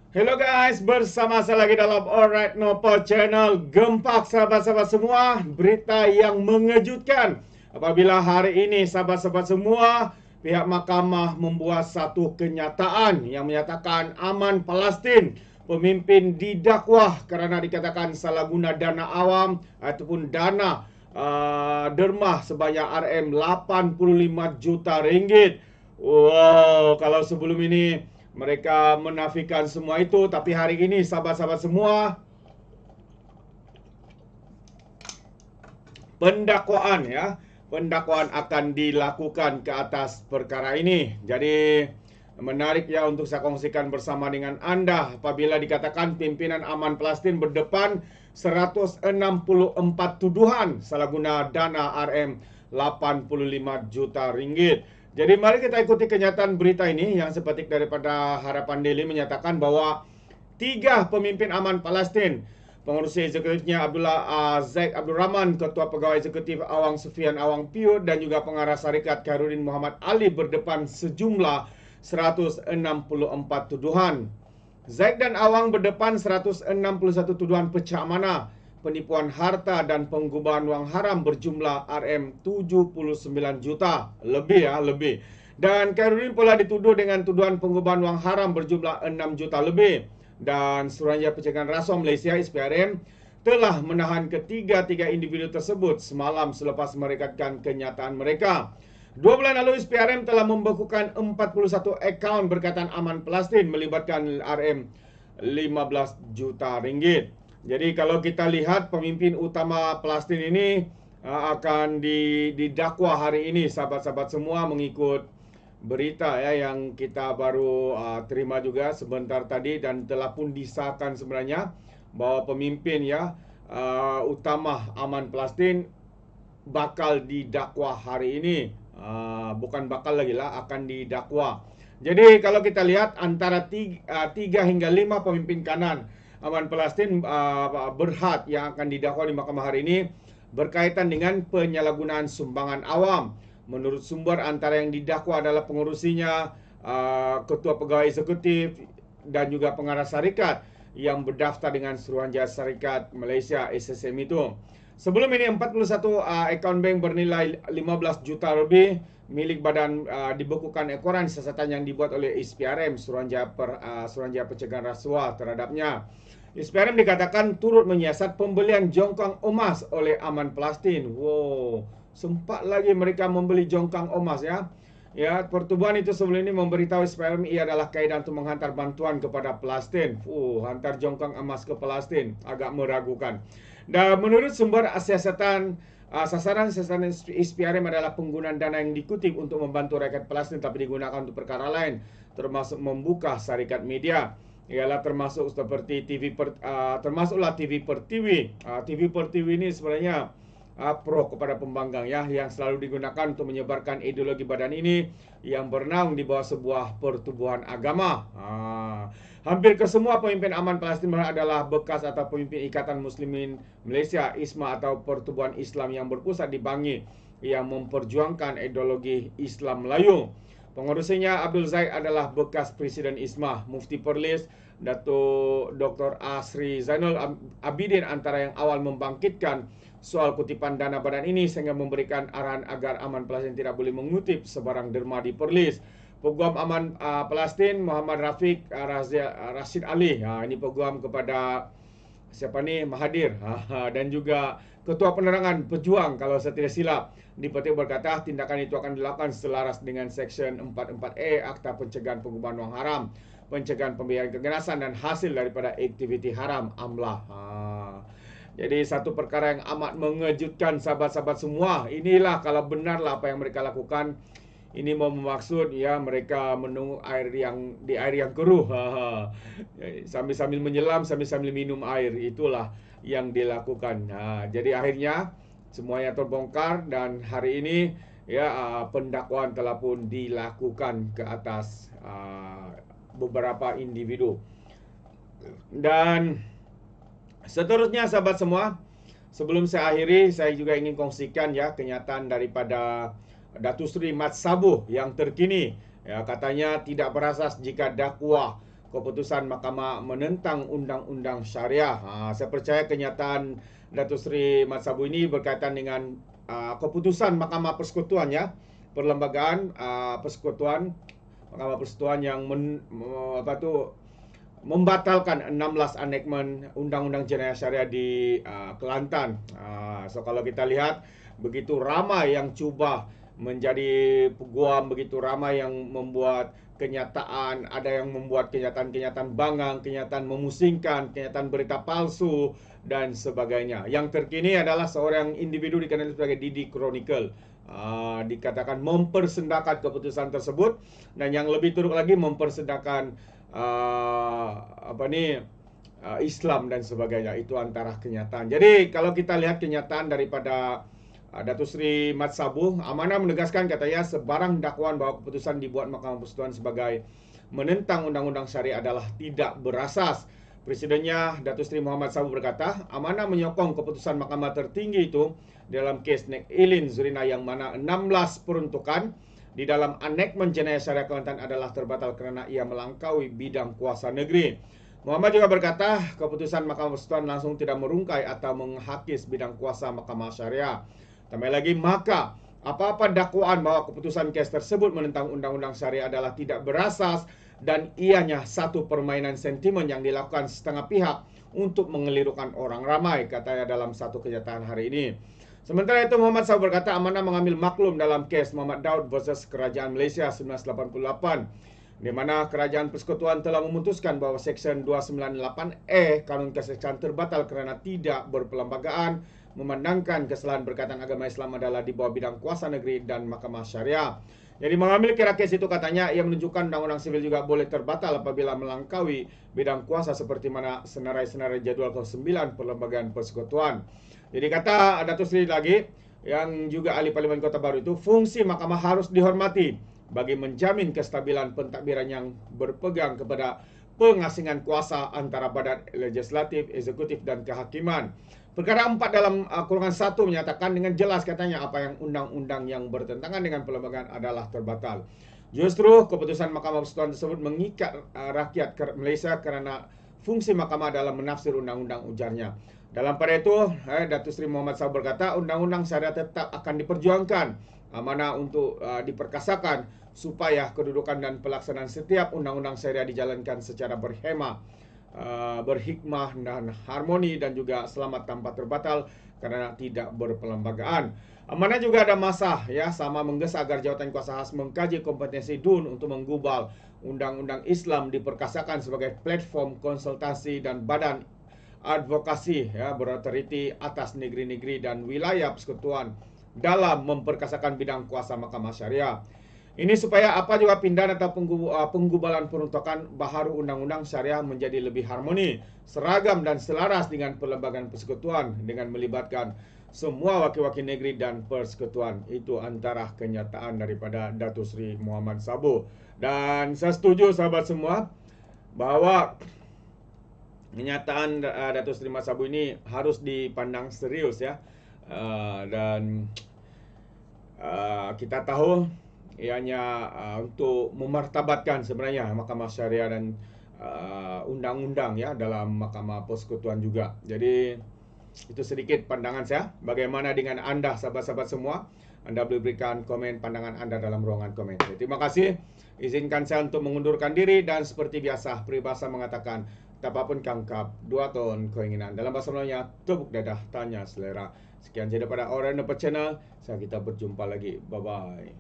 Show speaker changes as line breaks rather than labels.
Hello guys, bersama saya lagi dalam Alright Nopo Channel. Gempak sahabat-sahabat semua, berita yang mengejutkan apabila hari ini sahabat-sahabat semua, pihak mahkamah membuat satu kenyataan yang menyatakan Aman Palestin, pemimpin didakwa kerana dikatakan salah guna dana awam ataupun dana dermah sebanyak RM85 juta ringgit. Wow, kalau sebelum ini mereka menafikan semua itu, tapi hari ini sahabat-sahabat semua, pendakwaan akan dilakukan ke atas perkara ini. Jadi menarik ya untuk saya kongsikan bersama dengan anda apabila dikatakan pimpinan Aman Palestin berdepan 164 tuduhan salah guna dana RM85 juta ringgit. Jadi mari kita ikuti kenyataan berita ini yang sepetik daripada Harapan Daily menyatakan bahwa 3 pemimpin Aman Palestin, pengurusi eksekutifnya Abdullah Zaid Abdul Rahman, Ketua Pegawai Eksekutif Awang Sufian Awang Piut dan juga pengarah syarikat Khairuddin Muhammad Ali berdepan sejumlah 164 tuduhan. Zaid dan Awang berdepan 161 tuduhan pecah amanah, penipuan harta dan penggubahan wang haram berjumlah RM79 juta. Lebih. Dan Khairuddin pula dituduh dengan tuduhan penggubahan wang haram berjumlah 6 juta lebih. Dan Suruhanjaya Pencegahan Rasuah Malaysia SPRM telah menahan ketiga-tiga individu tersebut semalam selepas merekatkan kenyataan mereka. 2 bulan lalu SPRM telah membekukan 41 akaun berkaitan Aman Palestin melibatkan RM15 juta ringgit. Jadi kalau kita lihat pemimpin utama Palestin ini akan didakwa hari ini sahabat-sahabat semua mengikut berita ya yang kita baru terima juga sebentar tadi dan telah pun disahkan sebenarnya bahwa pemimpin ya utama Aman Palestin bakal didakwa hari ini. Bukan bakal lagi lah, akan didakwa. Jadi kalau kita lihat antara 3 hingga 5 pemimpin kanan Aman Palestin berhad yang akan didakwa di mahkamah hari ini berkaitan dengan penyalahgunaan sumbangan awam. Menurut sumber, antara yang didakwa adalah pengurusinya, ketua pegawai eksekutif dan juga pengarah syarikat yang berdaftar dengan Suruhanjaya Syarikat Malaysia SSM itu. Sebelum ini 41 akaun bank bernilai 15 juta lebih milik badan dibekukan ekoran siasatan yang dibuat oleh SPRM Suruhanjaya Pencegahan Rasuah terhadapnya. SPRM dikatakan turut menyiasat pembelian jongkang emas oleh Aman Palestin. Wow, sempat lagi mereka membeli jongkang emas ya. Ya, pertubuhan itu sebelum ini memberitahu SPRM ia adalah kaedah untuk menghantar bantuan kepada Palestin. Hantar jongkang emas ke Palestin agak meragukan. Dan menurut sumber siasatan sasaran siasatan SPRM adalah penggunaan dana yang dikutip untuk membantu rakyat Palestin tapi digunakan untuk perkara lain, termasuk membuka syarikat media. Ialah termasuk seperti termasuklah TV Pertiwi. TV Pertiwi ini sebenarnya pro kepada pembangkang ya, yang selalu digunakan untuk menyebarkan ideologi badan ini yang bernaung di bawah sebuah pertubuhan agama. Hampir kesemua pemimpin Aman Palestin adalah bekas atau pemimpin Ikatan Muslimin Malaysia ISMA atau pertubuhan Islam yang berpusat di Bangi yang memperjuangkan ideologi Islam Melayu. Pengurusinya Abdul Zaid adalah bekas Presiden ISMA, Mufti Perlis, Datuk Dr. Asri Zainul Abidin antara yang awal membangkitkan soal kutipan dana badan ini sehingga memberikan arahan agar Aman Palestin tidak boleh mengutip sebarang derma di Perlis. Peguam Aman Palestin Muhammad Rafiq Rashid Ali, ini peguam kepada siapa ni, Mahathir, dan juga Ketua Penerangan Pejuang kalau saya tidak silap, dipetik berkata tindakan itu akan dilakukan selaras dengan Seksyen 44A Akta Pencegahan Penggubahan Wang Haram, pencegahan pembiayaan keganasan dan hasil daripada aktiviti haram AMLAH. Jadi satu perkara yang amat mengejutkan sahabat-sahabat semua. Inilah kalau benarlah apa yang mereka lakukan, ini mau bermaksud ya mereka menunggu air yang keruh. Sambil-sambil menyelam, sambil-sambil minum air, itulah yang dilakukan. Jadi akhirnya semuanya terbongkar dan hari ini ya pendakwaan telah pun dilakukan ke atas beberapa individu. Dan seterusnya sahabat semua, sebelum saya akhiri, saya juga ingin kongsikan ya kenyataan daripada Datuk Seri Mat Sabuh yang terkini. Ya, katanya tidak berasas jika dakwah keputusan Mahkamah menentang undang-undang syariah. Saya percaya kenyataan Datuk Seri Mat Sabu ini berkaitan dengan keputusan Mahkamah Persekutuan, ya, perlembagaan persekutuan, Mahkamah Persekutuan yang membatalkan 16 enactment undang-undang jenayah syariah di Kelantan. So kalau kita lihat, begitu ramai yang cuba menjadi peguam, begitu ramai yang membuat kenyataan, ada yang membuat kenyataan-kenyataan bangang, kenyataan memusingkan, kenyataan berita palsu dan sebagainya. Yang terkini adalah seorang individu dikenali sebagai Didi Chronicle, dikatakan mempersendakan keputusan tersebut, dan yang lebih teruk lagi mempersendakan Islam dan sebagainya. Itu antara kenyataan. Jadi kalau kita lihat kenyataan daripada Datuk Seri Mat Sabu, amanah menegaskan, katanya, sebarang dakwaan bahwa keputusan dibuat Mahkamah Persekutuan sebagai menentang undang-undang syariah adalah tidak berasas. Presidennya Datuk Seri Muhammad Sabu berkata, amanah menyokong keputusan Mahkamah tertinggi itu dalam kes Nek Ilin Zurina yang mana 16 peruntukan di dalam enactment jenayah syariah Kelantan adalah terbatal kerana ia melangkaui bidang kuasa negeri. Muhammad juga berkata, keputusan Mahkamah Persekutuan langsung tidak merungkai atau menghakis bidang kuasa Mahkamah Syariah. Tambah lagi, maka apa-apa dakwaan bahwa keputusan kes tersebut menentang undang-undang syariah adalah tidak berasas dan ianya satu permainan sentimen yang dilakukan setengah pihak untuk mengelirukan orang ramai, katanya dalam satu kenyataan hari ini. Sementara itu, Muhammad Sabu berkata, amanah mengambil maklum dalam kes Muhammad Daud versus Kerajaan Malaysia 1988, di mana Kerajaan Persekutuan telah memutuskan bahawa Seksyen 298A Kanun Keseksaan terbatal kerana tidak berperlembagaan, memandangkan kesalahan berkaitan agama Islam adalah di bawah bidang kuasa negeri dan Mahkamah Syariah. Jadi mengambil kira kes itu, katanya, ia menunjukkan undang-undang sivil juga boleh terbatal apabila melangkaui bidang kuasa seperti mana senarai-senarai jadual ke-9 Perlembagaan Persekutuan. Jadi kata Datuk Seri lagi, yang juga ahli Parlimen Kota Baru itu, fungsi mahkamah harus dihormati bagi menjamin kestabilan pentadbiran yang berpegang kepada pengasingan kuasa antara badan legislatif, eksekutif dan kehakiman. Perkara 4 dalam kurungan 1 menyatakan dengan jelas, katanya, apa yang undang-undang yang bertentangan dengan perlembagaan adalah terbatal. Justru keputusan Mahkamah Persekutuan tersebut mengikat rakyat Malaysia kerana fungsi mahkamah dalam menafsir undang-undang, ujarnya. Dalam pada itu, Datuk Seri Muhammad Sabu berkata, undang-undang syariah tetap akan diperjuangkan, amanah untuk diperkasakan supaya kedudukan dan pelaksanaan setiap undang-undang syariah dijalankan secara berhikmah dan harmoni dan juga selamat tanpa terbatal kerana tidak berperlembagaan. Amanah juga ada masa, ya, sama menggesa agar jawatan kuasa khas mengkaji kompetensi DUN untuk menggubal undang-undang Islam diperkasakan sebagai platform konsultasi dan badan advokasi, ya, berotoriti atas negeri-negeri dan wilayah persekutuan dalam memperkasakan bidang kuasa Mahkamah Syariah. Ini supaya apa juga pindahan atau penggubalan peruntukan baharu undang-undang syariah menjadi lebih harmoni, seragam dan selaras dengan perlembagaan persekutuan dengan melibatkan semua wakil-wakil negeri dan persekutuan. Itu antara kenyataan daripada Datuk Seri Muhammad Sabu. Dan saya setuju, sahabat semua, bahawa kenyataan Datuk Seri Mat Sabu ini harus dipandang serius, ya. Dan kita tahu ianya untuk memartabatkan sebenarnya Mahkamah Syariah dan undang-undang, ya, dalam Mahkamah Persekutuan juga. Jadi itu sedikit pandangan saya. Bagaimana dengan anda, sahabat-sahabat semua? Anda boleh berikan komen pandangan anda dalam ruangan komen. Jadi, terima kasih. Izinkan saya untuk mengundurkan diri dan seperti biasa peribahasa mengatakan, tapapun kangkap, 2 ton keinginan. Dalam bahasa Melayunya, tepuk dadah, tanya selera. Sekian saja daripada Orang Dapat Channel. Saya kita berjumpa lagi. Bye-bye.